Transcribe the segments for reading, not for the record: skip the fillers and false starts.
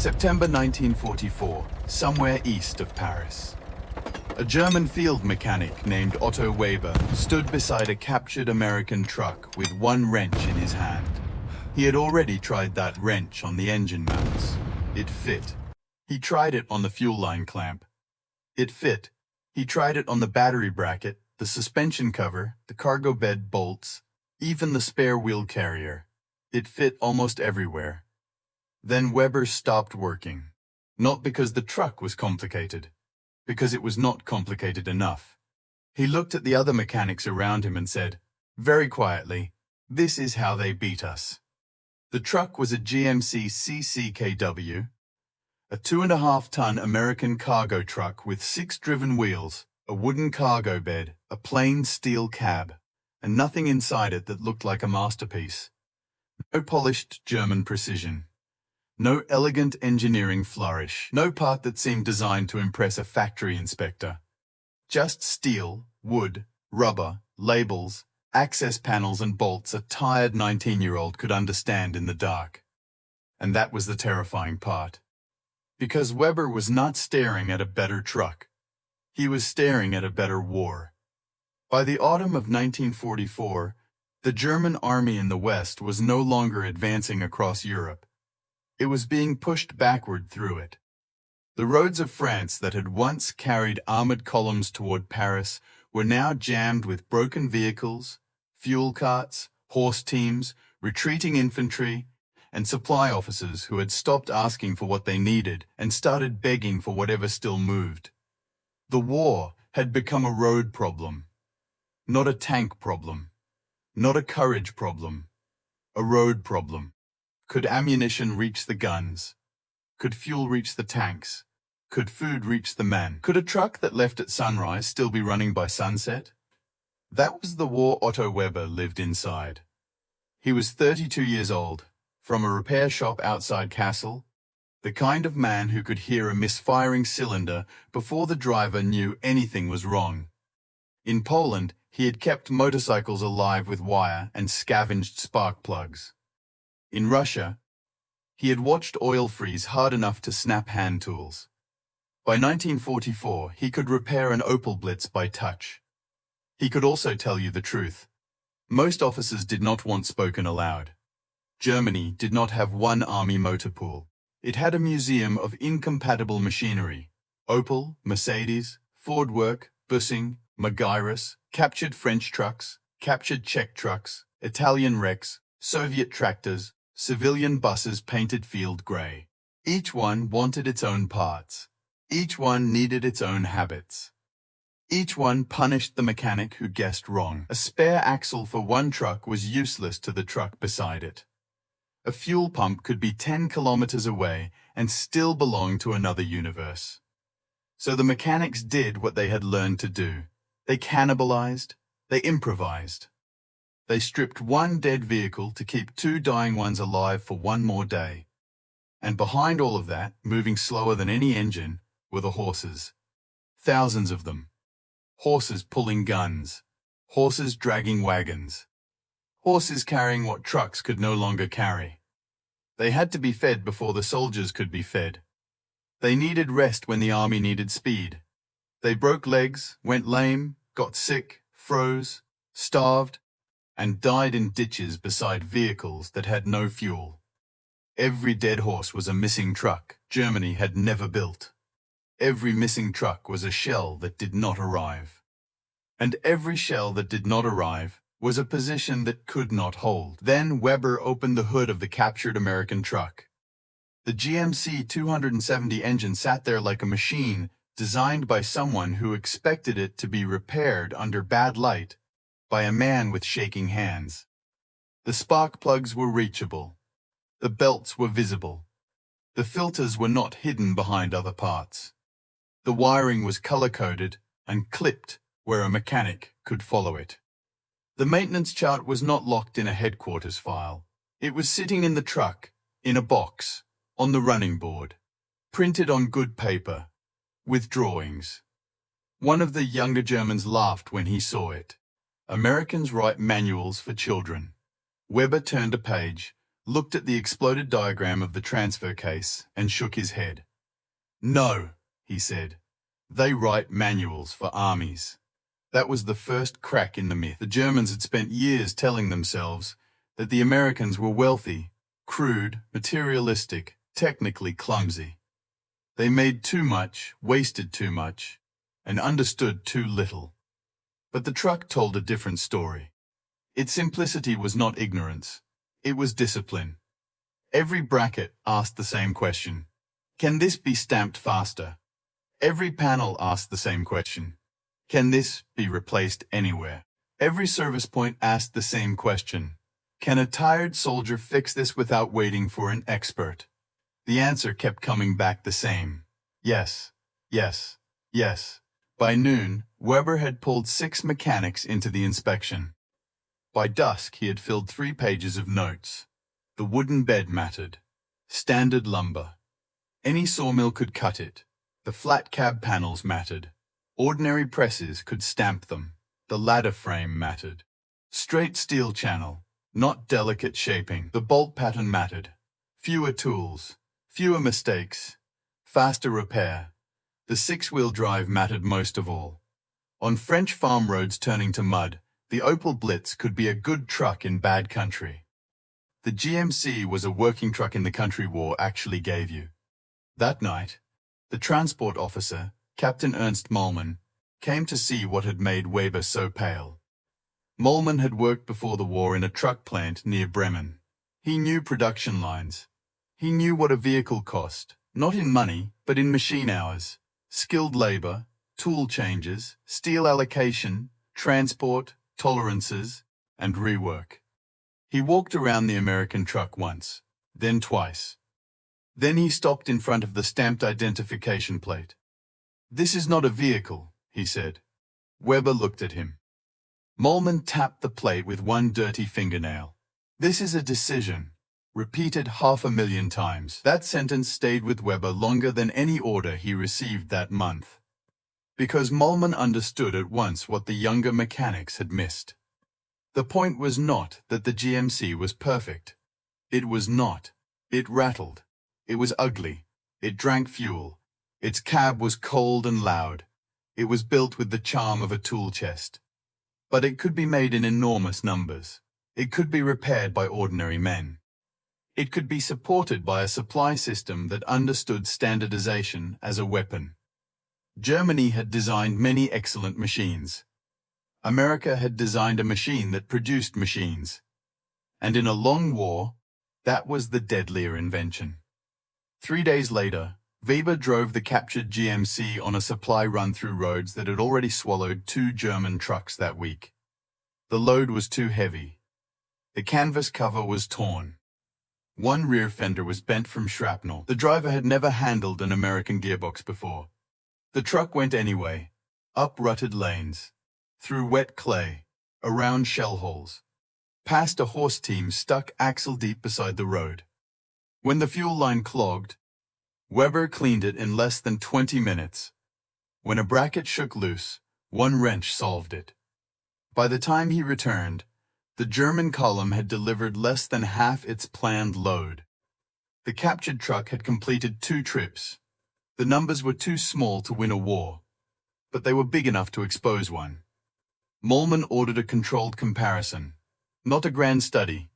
September 1944, somewhere east of Paris. A German field mechanic named Otto Weber stood beside a captured American truck with one wrench in his hand. He had already tried that wrench on the engine mounts. It fit. He tried it on the fuel line clamp. It fit. He tried it on the battery bracket, the suspension cover, the cargo bed bolts, even the spare wheel carrier. It fit almost everywhere. Then Weber stopped working. Not because the truck was complicated, because it was not complicated enough. He looked at the other mechanics around him and said, very quietly, "This is how they beat us." The truck was a GMC CCKW, a 2.5-ton American cargo truck with 6 driven wheels, a wooden cargo bed, a plain steel cab, and nothing inside it that looked like a masterpiece. No polished German precision. No elegant engineering flourish. No part that seemed designed to impress a factory inspector. Just steel, wood, rubber, labels, access panels and bolts a tired 19-year-old could understand in the dark. And that was the terrifying part. Because Weber was not staring at a better truck. He was staring at a better war. By the autumn of 1944, the German army in the West was no longer advancing across Europe. It was being pushed backward through it. The roads of France that had once carried armored columns toward Paris were now jammed with broken vehicles, fuel carts, horse teams, retreating infantry, and supply officers who had stopped asking for what they needed and started begging for whatever still moved. The war had become a road problem, not a tank problem, not a courage problem, a road problem. Could ammunition reach the guns? Could fuel reach the tanks? Could food reach the men? Could a truck that left at sunrise still be running by sunset? That was the war Otto Weber lived inside. He was 32 years old, from a repair shop outside Kassel, the kind of man who could hear a misfiring cylinder before the driver knew anything was wrong. In Poland, he had kept motorcycles alive with wire and scavenged spark plugs. In Russia, he had watched oil freeze hard enough to snap hand tools. By 1944, he could repair an Opel Blitz by touch. He could also tell you the truth. Most officers did not want spoken aloud. Germany did not have one army motor pool. It had a museum of incompatible machinery. Opel, Mercedes, Ford work, Bussing, Magirus, captured French trucks, captured Czech trucks, Italian wrecks, Soviet tractors, civilian buses painted field gray. Each one wanted its own parts. Each one needed its own habits. Each one punished the mechanic who guessed wrong. A spare axle for one truck was useless to the truck beside it. A fuel pump could be 10 kilometers away and still belong to another universe. So the mechanics did what they had learned to do. They cannibalized, they improvised. They stripped one dead vehicle to keep 2 dying ones alive for one more day. And behind all of that, moving slower than any engine, were the horses. Thousands of them. Horses pulling guns. Horses dragging wagons. Horses carrying what trucks could no longer carry. They had to be fed before the soldiers could be fed. They needed rest when the army needed speed. They broke legs, went lame, got sick, froze, starved, and died in ditches beside vehicles that had no fuel. Every dead horse was a missing truck Germany had never built. Every missing truck was a shell that did not arrive. And every shell that did not arrive was a position that could not hold. Then Weber opened the hood of the captured American truck. The GMC 270 engine sat there like a machine designed by someone who expected it to be repaired under bad light by a man with shaking hands. The spark plugs were reachable. The belts were visible. The filters were not hidden behind other parts. The wiring was color-coded and clipped where a mechanic could follow it. The maintenance chart was not locked in a headquarters file. It was sitting in the truck, in a box, on the running board, printed on good paper, with drawings. One of the younger Germans laughed when he saw it. Americans write manuals for children. Weber turned a page, looked at the exploded diagram of the transfer case, and shook his head. "No," he said. "They write manuals for armies." That was the first crack in the myth. The Germans had spent years telling themselves that the Americans were wealthy, crude, materialistic, technically clumsy. They made too much, wasted too much, and understood too little. But the truck told a different story. Its simplicity was not ignorance. It was discipline. Every bracket asked the same question. Can this be stamped faster? Every panel asked the same question. Can this be replaced anywhere? Every service point asked the same question. Can a tired soldier fix this without waiting for an expert? The answer kept coming back the same. Yes, yes, yes. By noon, Weber had pulled 6 mechanics into the inspection. By dusk, he had filled 3 pages of notes. The wooden bed mattered. Standard lumber. Any sawmill could cut it. The flat cab panels mattered. Ordinary presses could stamp them. The ladder frame mattered. Straight steel channel, not delicate shaping. The bolt pattern mattered. Fewer tools, fewer mistakes, faster repair. The 6-wheel drive mattered most of all. On French farm roads turning to mud, the Opel Blitz could be a good truck in bad country. The GMC was a working truck in the country war actually gave you. That night, the transport officer, Captain Ernst Mollmann, came to see what had made Weber so pale. Mollmann had worked before the war in a truck plant near Bremen. He knew production lines. He knew what a vehicle cost, not in money, but in machine hours, skilled labor, tool changes, steel allocation, transport, tolerances, and rework. He walked around the American truck once, then twice. Then he stopped in front of the stamped identification plate. "This is not a vehicle," he said. Weber looked at him. Mollmann tapped the plate with one dirty fingernail. "This is a decision," repeated 500,000 times. That sentence stayed with Weber longer than any order he received that month. Because Mollmann understood at once what the younger mechanics had missed. The point was not that the GMC was perfect. It was not. It rattled. It was ugly. It drank fuel. Its cab was cold and loud. It was built with the charm of a tool chest. But it could be made in enormous numbers. It could be repaired by ordinary men. It could be supported by a supply system that understood standardization as a weapon. Germany had designed many excellent machines. America had designed a machine that produced machines. And in a long war, that was the deadlier invention. 3 days later, Weber drove the captured GMC on a supply run through roads that had already swallowed 2 German trucks that week. The load was too heavy. The canvas cover was torn. One rear fender was bent from shrapnel. The driver had never handled an American gearbox before. The truck went anyway, up rutted lanes, through wet clay, around shell holes, past a horse team stuck axle deep beside the road. When the fuel line clogged, Weber cleaned it in less than 20 minutes. When a bracket shook loose, one wrench solved it. By the time he returned, the German column had delivered less than half its planned load. The captured truck had completed 2 trips. The numbers were too small to win a war, but they were big enough to expose one. Mollmann ordered a controlled comparison, not a grand study,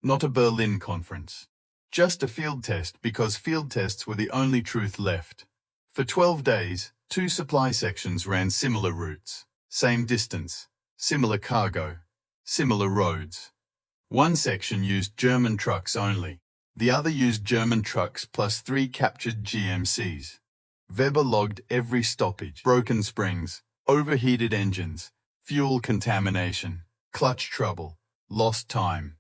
not a Berlin conference. Just a field test, because field tests were the only truth left. For 12 days, 2 supply sections ran similar routes, same distance, similar cargo, similar roads. One section used German trucks only. The other used German trucks plus 3 captured GMCs. Weber logged every stoppage, broken springs, overheated engines, fuel contamination, clutch trouble, lost time.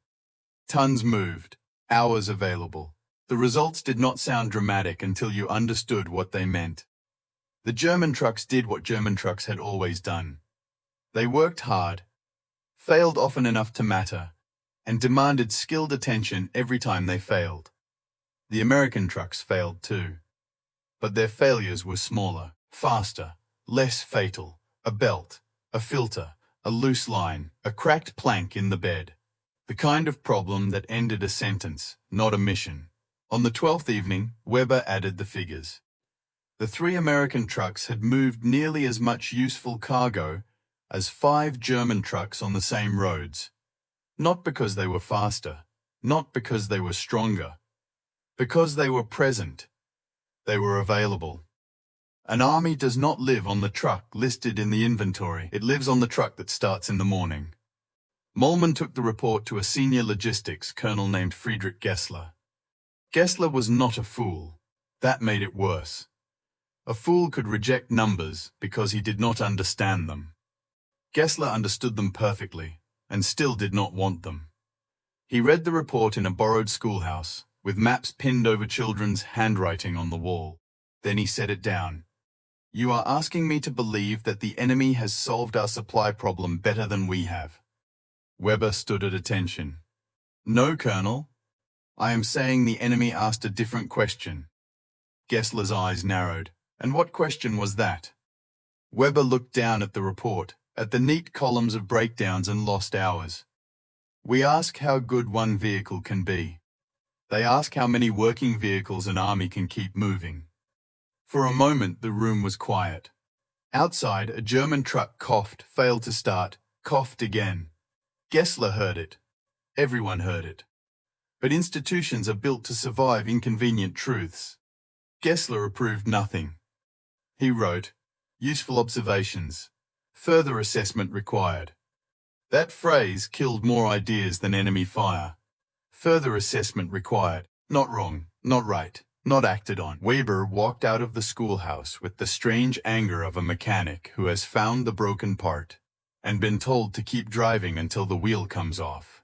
Tons moved. Hours available. The results did not sound dramatic until you understood what they meant. The German trucks did what German trucks had always done. They worked hard, failed often enough to matter, and demanded skilled attention every time they failed. The American trucks failed too. But their failures were smaller, faster, less fatal. A belt, a filter, a loose line, a cracked plank in the bed. The kind of problem that ended a sentence, not a mission. On the 12th evening, Weber added the figures. The 3 American trucks had moved nearly as much useful cargo as 5 German trucks on the same roads. Not because they were faster, not because they were stronger, because they were present. They were available. An army does not live on the truck listed in the inventory. It lives on the truck that starts in the morning. Mollman took the report to a senior logistics colonel named Friedrich Gessler. Gessler was not a fool. That made it worse. A fool could reject numbers because he did not understand them. Gessler understood them perfectly, and still did not want them. He read the report in a borrowed schoolhouse, with maps pinned over children's handwriting on the wall. Then he set it down. "You are asking me to believe that the enemy has solved our supply problem better than we have." Weber stood at attention. "No, Colonel. I am saying the enemy asked a different question." Gessler's eyes narrowed. "And what question was that?" Weber looked down at the report, at the neat columns of breakdowns and lost hours. "We ask how good one vehicle can be. They ask how many working vehicles an army can keep moving." For a moment the room was quiet. Outside, a German truck coughed, failed to start, coughed again. Gessler heard it. Everyone heard it. But institutions are built to survive inconvenient truths. Gessler approved nothing. He wrote, "Useful observations. Further assessment required." That phrase killed more ideas than enemy fire. Further assessment required. Not wrong, not right, not acted on. Weber walked out of the schoolhouse with the strange anger of a mechanic who has found the broken part and been told to keep driving until the wheel comes off.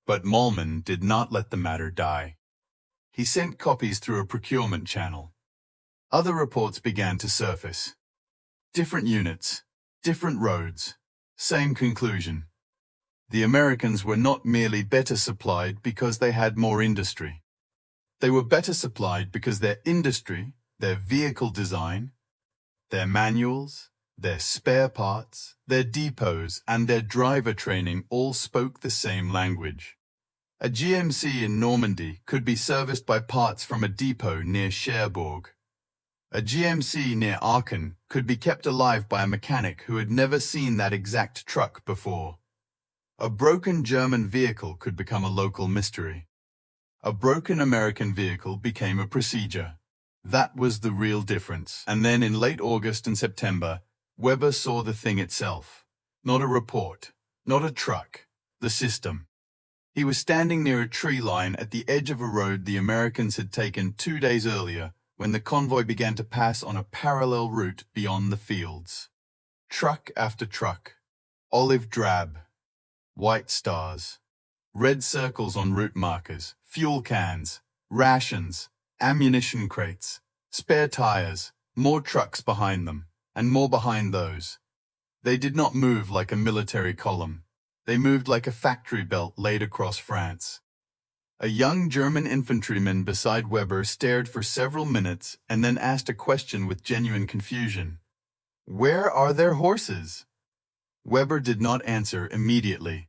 But Mollman did not let the matter die. He sent copies through a procurement channel. Other reports began to surface. Different units, different roads, same conclusion. The Americans were not merely better supplied because they had more industry. They were better supplied because their industry, their vehicle design, their manuals, their spare parts, their depots, and their driver training all spoke the same language. A GMC in Normandy could be serviced by parts from a depot near Cherbourg. A GMC near Ardennes could be kept alive by a mechanic who had never seen that exact truck before. A broken German vehicle could become a local mystery. A broken American vehicle became a procedure. That was the real difference. And then in late August and September, Weber saw the thing itself. Not a report, not a truck, the system. He was standing near a tree line at the edge of a road the Americans had taken 2 days earlier, when the convoy began to pass on a parallel route beyond the fields. Truck after truck, olive drab, white stars, red circles on route markers, fuel cans, rations, ammunition crates, spare tires, more trucks behind them, and more behind those. They did not move like a military column. They moved like a factory belt laid across France. A young German infantryman beside Weber stared for several minutes and then asked a question with genuine confusion. "Where are their horses?" Weber did not answer immediately.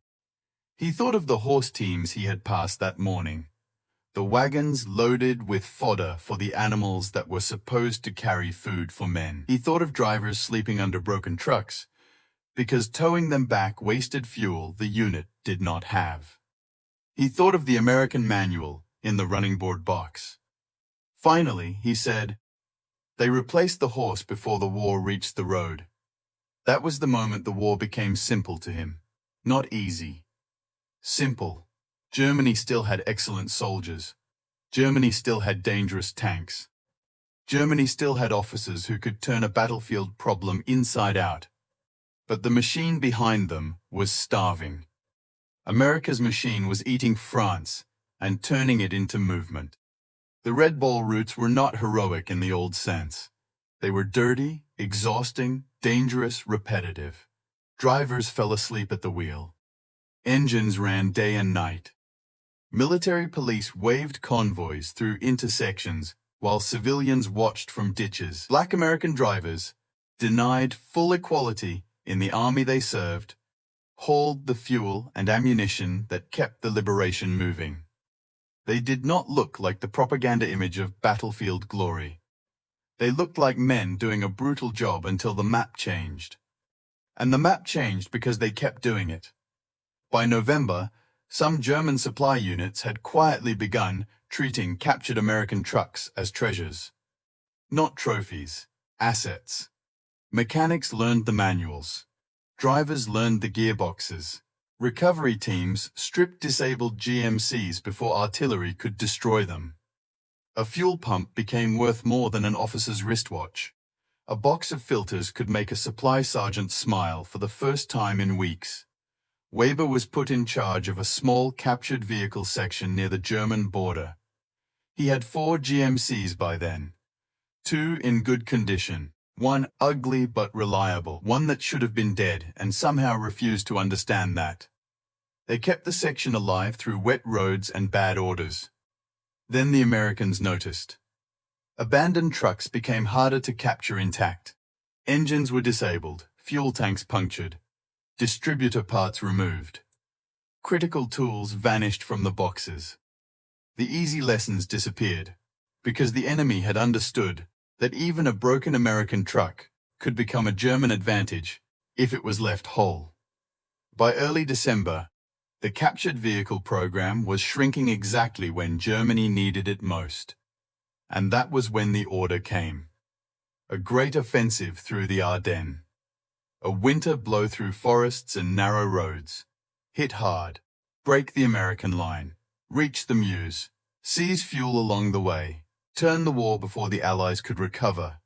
He thought of the horse teams he had passed that morning. The wagons loaded with fodder for the animals that were supposed to carry food for men. He thought of drivers sleeping under broken trucks, because towing them back wasted fuel the unit did not have. He thought of the American manual in the running board box. Finally, he said, "They replaced the horse before the war reached the road." That was the moment the war became simple to him. Not easy. Simple. Germany still had excellent soldiers. Germany still had dangerous tanks. Germany still had officers who could turn a battlefield problem inside out. But the machine behind them was starving. America's machine was eating France and turning it into movement. The Red Ball routes were not heroic in the old sense. They were dirty, exhausting, dangerous, repetitive. Drivers fell asleep at the wheel. Engines ran day and night. Military police waved convoys through intersections while civilians watched from ditches. Black American drivers, denied full equality in the army they served, hauled the fuel and ammunition that kept the liberation moving. They did not look like the propaganda image of battlefield glory. They looked like men doing a brutal job until the map changed. And the map changed because they kept doing it. By November, some German supply units had quietly begun treating captured American trucks as treasures. Not trophies, assets. Mechanics learned the manuals. Drivers learned the gearboxes. Recovery teams stripped disabled GMCs before artillery could destroy them. A fuel pump became worth more than an officer's wristwatch. A box of filters could make a supply sergeant smile for the first time in weeks. Weber was put in charge of a small captured vehicle section near the German border. He had 4 GMCs by then. 2 in good condition, 1 ugly but reliable, one that should have been dead and somehow refused to understand that. They kept the section alive through wet roads and bad orders. Then the Americans noticed. Abandoned trucks became harder to capture intact. Engines were disabled, fuel tanks punctured, distributor parts removed. Critical tools vanished from the boxes. The easy lessons disappeared, because the enemy had understood that even a broken American truck could become a German advantage if it was left whole. By early December, the captured vehicle program was shrinking exactly when Germany needed it most. And that was when the order came. A great offensive through the Ardennes. A winter blow through forests and narrow roads. Hit hard. Break the American line. Reach the Meuse. Seize fuel along the way. Turn the war before the Allies could recover.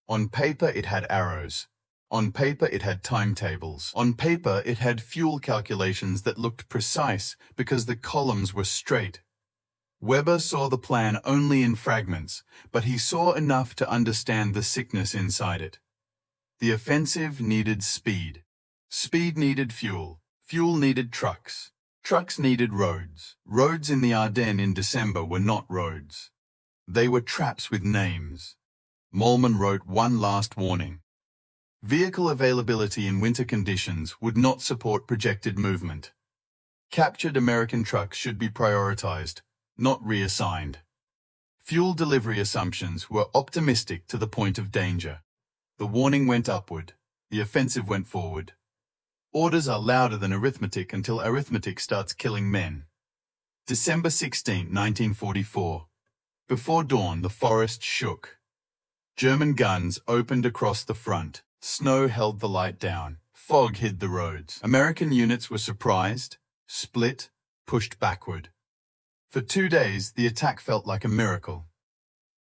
On paper it had arrows. On paper it had timetables. On paper it had fuel calculations that looked precise because the columns were straight. Weber saw the plan only in fragments, but he saw enough to understand the sickness inside it. The offensive needed speed. Speed needed fuel. Fuel needed trucks. Trucks needed roads. Roads in the Ardennes in December were not roads. They were traps with names. Mollman wrote one last warning. Vehicle availability in winter conditions would not support projected movement. Captured American trucks should be prioritized, not reassigned. Fuel delivery assumptions were optimistic to the point of danger. The warning went upward. The offensive went forward. Orders are louder than arithmetic until arithmetic starts killing men. December 16, 1944. Before dawn, the forest shook. German guns opened across the front. Snow held the light down. Fog hid the roads. American units were surprised, split, pushed backward. For 2 days, the attack felt like a miracle.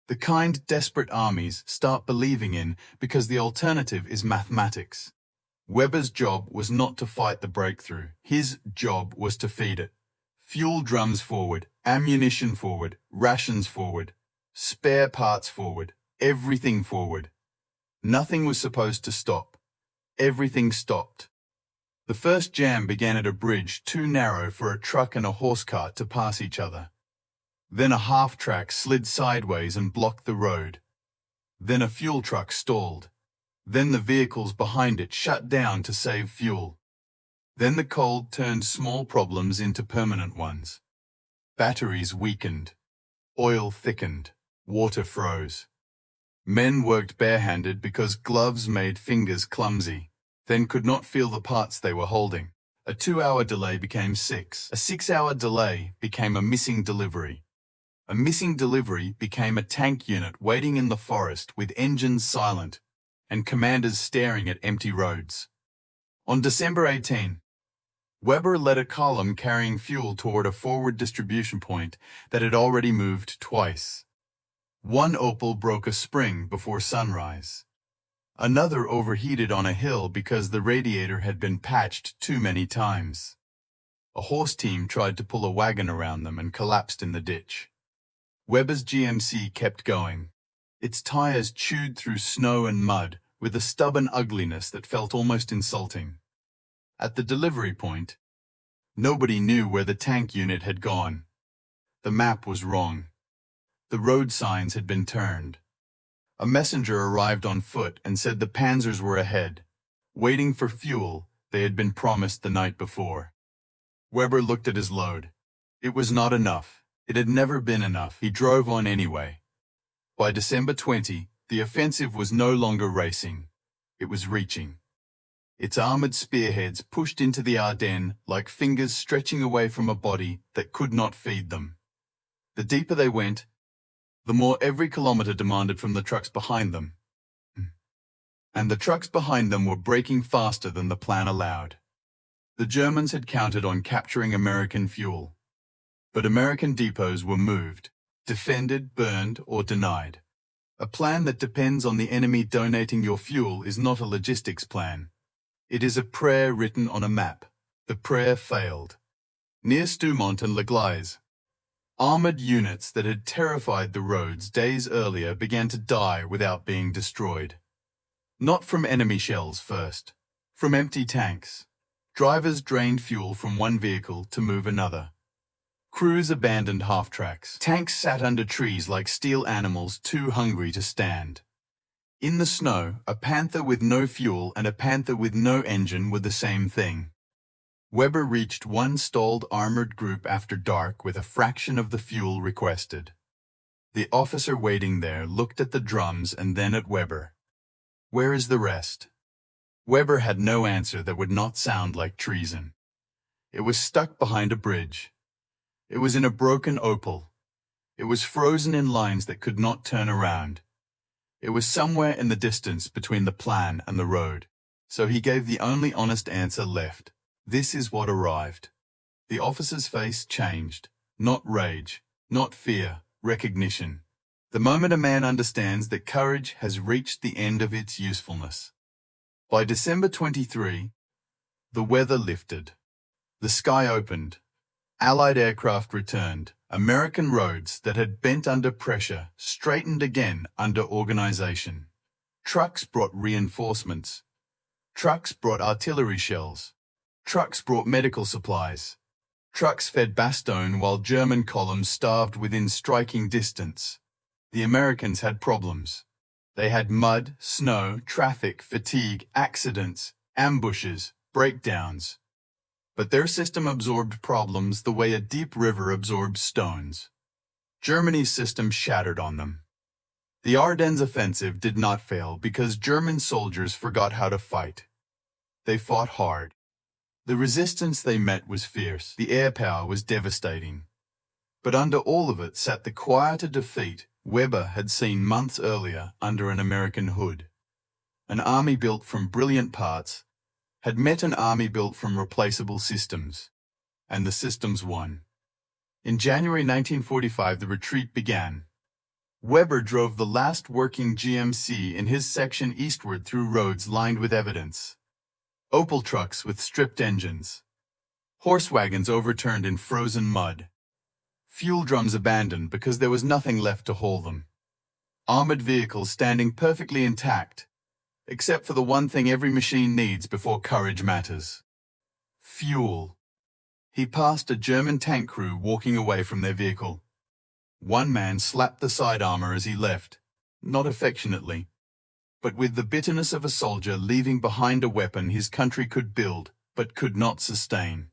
The kind desperate armies start believing in because the alternative is mathematics. Weber's job was not to fight the breakthrough. His job was to feed it. Fuel drums forward, ammunition forward, rations forward, spare parts forward, everything forward. Nothing was supposed to stop. Everything stopped. The first jam began at a bridge too narrow for a truck and a horse cart to pass each other. Then a half-track slid sideways and blocked the road. Then a fuel truck stalled. Then the vehicles behind it shut down to save fuel. Then the cold turned small problems into permanent ones. Batteries weakened. Oil thickened. Water froze. Men worked barehanded because gloves made fingers clumsy, then could not feel the parts they were holding. A 2-hour delay became 6. A 6-hour delay became a missing delivery. A missing delivery became a tank unit waiting in the forest with engines silent and commanders staring at empty roads. On December 18, Weber led a column carrying fuel toward a forward distribution point that had already moved twice. One Opel broke a spring before sunrise. Another overheated on a hill because the radiator had been patched too many times. A horse team tried to pull a wagon around them and collapsed in the ditch. Weber's GMC kept going. Its tires chewed through snow and mud with a stubborn ugliness that felt almost insulting. At the delivery point, nobody knew where the tank unit had gone. The map was wrong. The road signs had been turned. A messenger arrived on foot and said the panzers were ahead, waiting for fuel, they had been promised the night before. Weber looked at his load. It was not enough. It had never been enough. He drove on anyway. By December 20, the offensive was no longer racing. It was reaching. Its armored spearheads pushed into the Ardennes like fingers stretching away from a body that could not feed them. The deeper they went, the more every kilometer demanded from the trucks behind them. And the trucks behind them were braking faster than the plan allowed. The Germans had counted on capturing American fuel. But American depots were moved, defended, burned, or denied. A plan that depends on the enemy donating your fuel is not a logistics plan. It is a prayer written on a map. The prayer failed. Near Stoumont and L'Église, armored units that had terrified the roads days earlier began to die without being destroyed. Not from enemy shells first, from empty tanks. Drivers drained fuel from one vehicle to move another. Crews abandoned half-tracks. Tanks sat under trees like steel animals too hungry to stand. In the snow, a panther with no fuel and a panther with no engine were the same thing. Weber reached one stalled armored group after dark with a fraction of the fuel requested. The officer waiting there looked at the drums and then at Weber. "Where is the rest?" Weber had no answer that would not sound like treason. It was stuck behind a bridge. It was in a broken opal. It was frozen in lines that could not turn around. It was somewhere in the distance between the plan and the road. So he gave the only honest answer left. This is what arrived. The officer's face changed. Not rage, not fear, recognition. The moment a man understands that courage has reached the end of its usefulness. By December 23, the weather lifted. The sky opened. Allied aircraft returned. American roads that had bent under pressure straightened again under organization. Trucks brought reinforcements. Trucks brought artillery shells. Trucks brought medical supplies. Trucks fed Bastogne while German columns starved within striking distance. The Americans had problems. They had mud, snow, traffic, fatigue, accidents, ambushes, breakdowns. But their system absorbed problems the way a deep river absorbs stones. Germany's system shattered on them. The Ardennes offensive did not fail because German soldiers forgot how to fight. They fought hard. The resistance they met was fierce. The air power was devastating. But under all of it sat the quieter defeat Weber had seen months earlier under an American hood. An army built from brilliant parts had met an army built from replaceable systems, and the systems won. In January 1945, the retreat began. Weber drove the last working GMC in his section eastward through roads lined with evidence. Opel trucks with stripped engines. Horse wagons overturned in frozen mud. Fuel drums abandoned because there was nothing left to haul them. Armored vehicles standing perfectly intact, except for the one thing every machine needs before courage matters. Fuel. He passed a German tank crew walking away from their vehicle. One man slapped the side armor as he left, not affectionately, but with the bitterness of a soldier leaving behind a weapon his country could build, but could not sustain.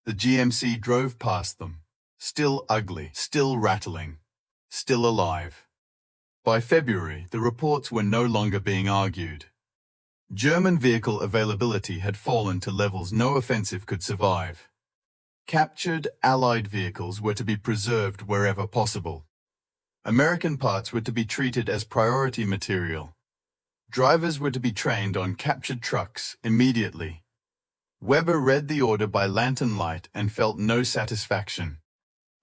The GMC drove past them, still ugly, still rattling, still alive. By February, the reports were no longer being argued. German vehicle availability had fallen to levels no offensive could survive. Captured Allied vehicles were to be preserved wherever possible. American parts were to be treated as priority material. Drivers were to be trained on captured trucks immediately. Weber read the order by lantern light and felt no satisfaction.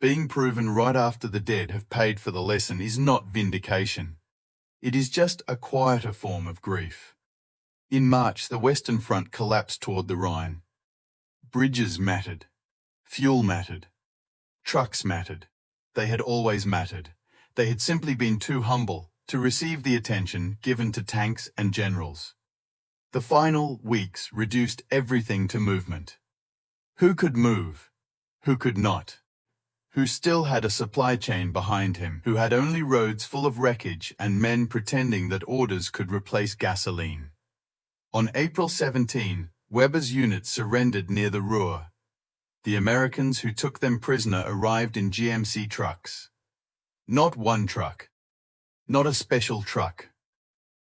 Being proven right after the dead have paid for the lesson is not vindication. It is just a quieter form of grief. In March, the Western Front collapsed toward the Rhine. Bridges mattered. Fuel mattered. Trucks mattered. They had always mattered. They had simply been too humble to receive the attention given to tanks and generals. The final weeks reduced everything to movement. Who could move? Who could not? Who still had a supply chain behind him, who had only roads full of wreckage and men pretending that orders could replace gasoline. On April 17, Weber's unit surrendered near the Ruhr. The Americans who took them prisoner arrived in GMC trucks. Not one truck. Not a special truck.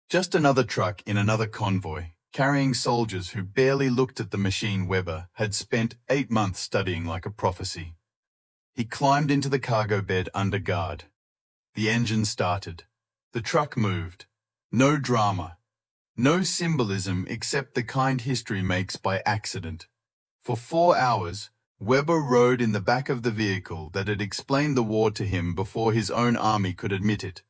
Just another truck in another convoy, carrying soldiers who barely looked at the machine Weber had spent 8 months studying like a prophecy. He climbed into the cargo bed under guard. The engine started. The truck moved. No drama. No symbolism except the kind history makes by accident. For 4 hours, Weber rode in the back of the vehicle that had explained the war to him before his own army could admit it.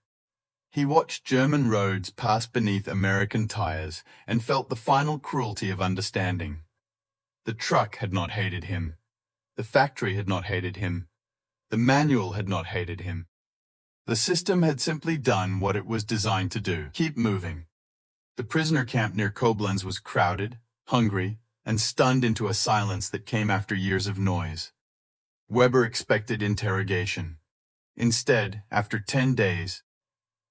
He watched German roads pass beneath American tires and felt the final cruelty of understanding. The truck had not hated him. The factory had not hated him. The manual had not hated him. The system had simply done what it was designed to do: keep moving. The prisoner camp near Koblenz was crowded, hungry, and stunned into a silence that came after years of noise. Weber expected interrogation. Instead, after 10 days,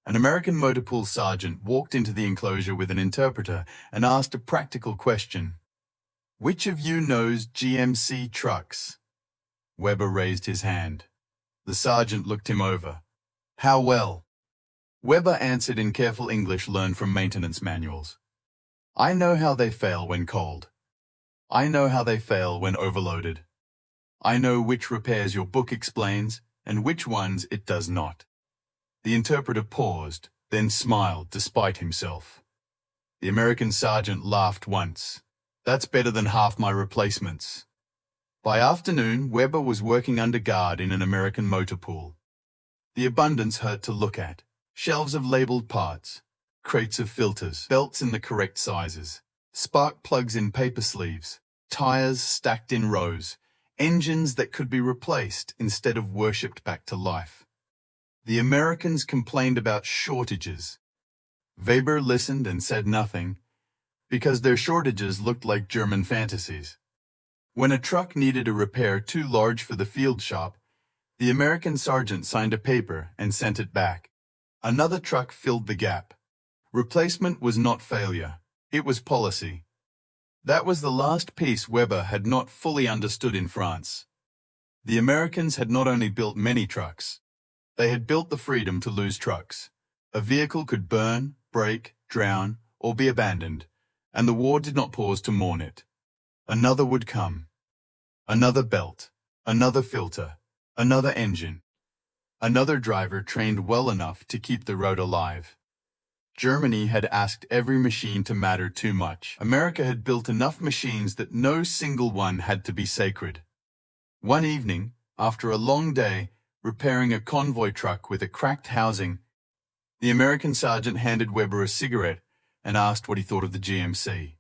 an American motor pool sergeant walked into the enclosure with an interpreter and asked a practical question. "Which of you knows GMC trucks?" Weber raised his hand. The sergeant looked him over. "How well?" Weber answered in careful English learned from maintenance manuals. "I know how they fail when cold. I know how they fail when overloaded. I know which repairs your book explains and which ones it does not." The interpreter paused, then smiled despite himself. The American sergeant laughed once. "That's better than half my replacements." By afternoon, Weber was working under guard in an American motor pool. The abundance hurt to look at. Shelves of labeled parts, crates of filters, belts in the correct sizes, spark plugs in paper sleeves, tires stacked in rows, engines that could be replaced instead of worshipped back to life. The Americans complained about shortages. Weber listened and said nothing, because their shortages looked like German fantasies. When a truck needed a repair too large for the field shop, the American sergeant signed a paper and sent it back. Another truck filled the gap. Replacement was not failure, it was policy. That was the last piece Weber had not fully understood in France. The Americans had not only built many trucks, they had built the freedom to lose trucks. A vehicle could burn, break, drown, or be abandoned, and the war did not pause to mourn it. Another would come. Another belt, another filter, another engine. Another driver trained well enough to keep the road alive. Germany had asked every machine to matter too much. America had built enough machines that no single one had to be sacred. One evening, after a long day, repairing a convoy truck with a cracked housing, the American sergeant handed Weber a cigarette and asked what he thought of the GMC.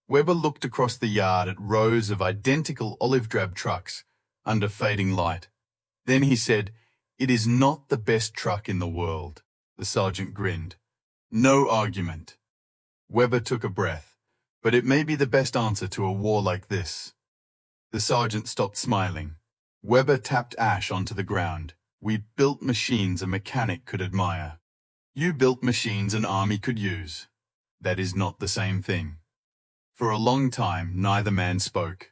Weber looked across the yard at rows of identical olive-drab trucks under fading light. Then he said, "It is not the best truck in the world." The sergeant grinned. No argument. Weber took a breath. "But it may be the best answer to a war like this." The sergeant stopped smiling. Weber tapped ash onto the ground. "We built machines a mechanic could admire. You built machines an army could use. That is not the same thing." For a long time, neither man spoke.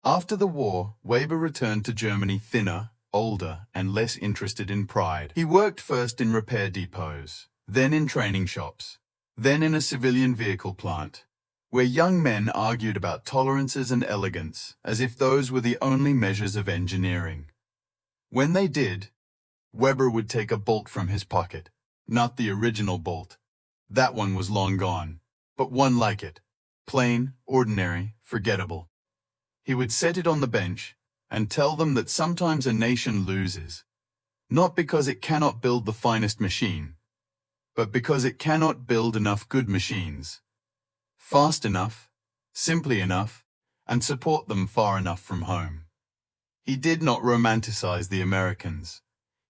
After the war, Weber returned to Germany thinner, older, and less interested in pride. He worked first in repair depots, then in training shops, then in a civilian vehicle plant, where young men argued about tolerances and elegance, as if those were the only measures of engineering. When they did, Weber would take a bolt from his pocket, not the original bolt. That one was long gone, but one like it, plain, ordinary, forgettable. He would set it on the bench and tell them that sometimes a nation loses, not because it cannot build the finest machine, but because it cannot build enough good machines, fast enough, simply enough, and support them far enough from home. He did not romanticize the Americans.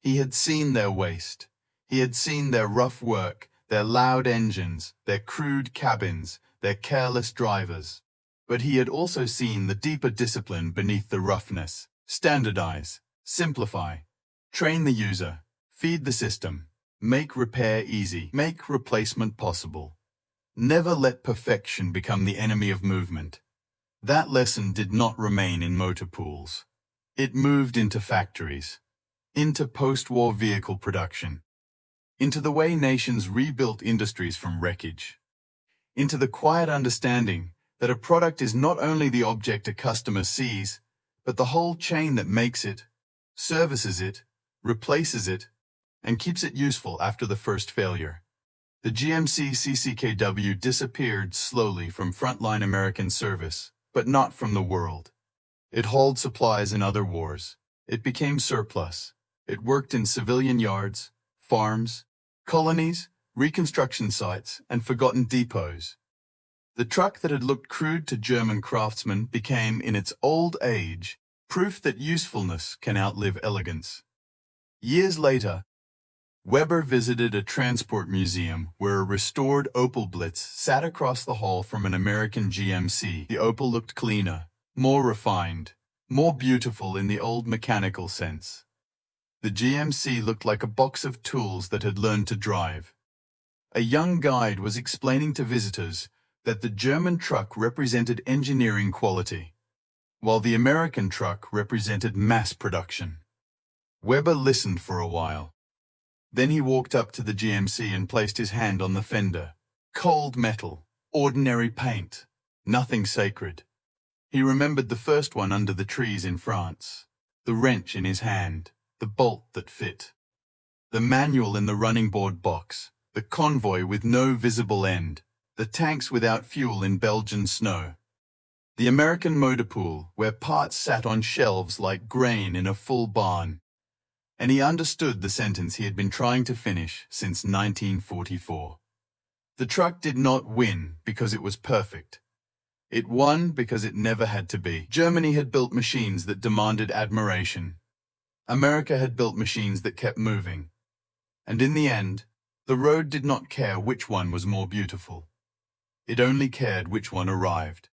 He had seen their waste. He had seen their rough work, their loud engines, their crude cabins, their careless drivers. But he had also seen the deeper discipline beneath the roughness. Standardize, simplify, train the user, feed the system, make repair easy, make replacement possible. Never let perfection become the enemy of movement. That lesson did not remain in motor pools. It moved into factories, into post-war vehicle production, into the way nations rebuilt industries from wreckage, into the quiet understanding that a product is not only the object a customer sees, but the whole chain that makes it, services it, replaces it, and keeps it useful after the first failure. The GMC CCKW disappeared slowly from frontline American service, but not from the world. It hauled supplies in other wars. It became surplus. It worked in civilian yards, farms, colonies, reconstruction sites, and forgotten depots. The truck that had looked crude to German craftsmen became, in its old age, proof that usefulness can outlive elegance. Years later, Weber visited a transport museum where a restored Opel Blitz sat across the hall from an American GMC. The Opel looked cleaner, more refined, more beautiful in the old mechanical sense. The GMC looked like a box of tools that had learned to drive. A young guide was explaining to visitors that the German truck represented engineering quality, while the American truck represented mass production. Weber listened for a while. Then he walked up to the GMC and placed his hand on the fender. Cold metal, ordinary paint, nothing sacred. He remembered the first one under the trees in France, the wrench in his hand, the bolt that fit, the manual in the running board box, the convoy with no visible end, the tanks without fuel in Belgian snow, the American motor pool where parts sat on shelves like grain in a full barn. And he understood the sentence he had been trying to finish since 1944. The truck did not win because it was perfect. It won because it never had to be. Germany had built machines that demanded admiration. America had built machines that kept moving. And in the end, the road did not care which one was more beautiful. It only cared which one arrived.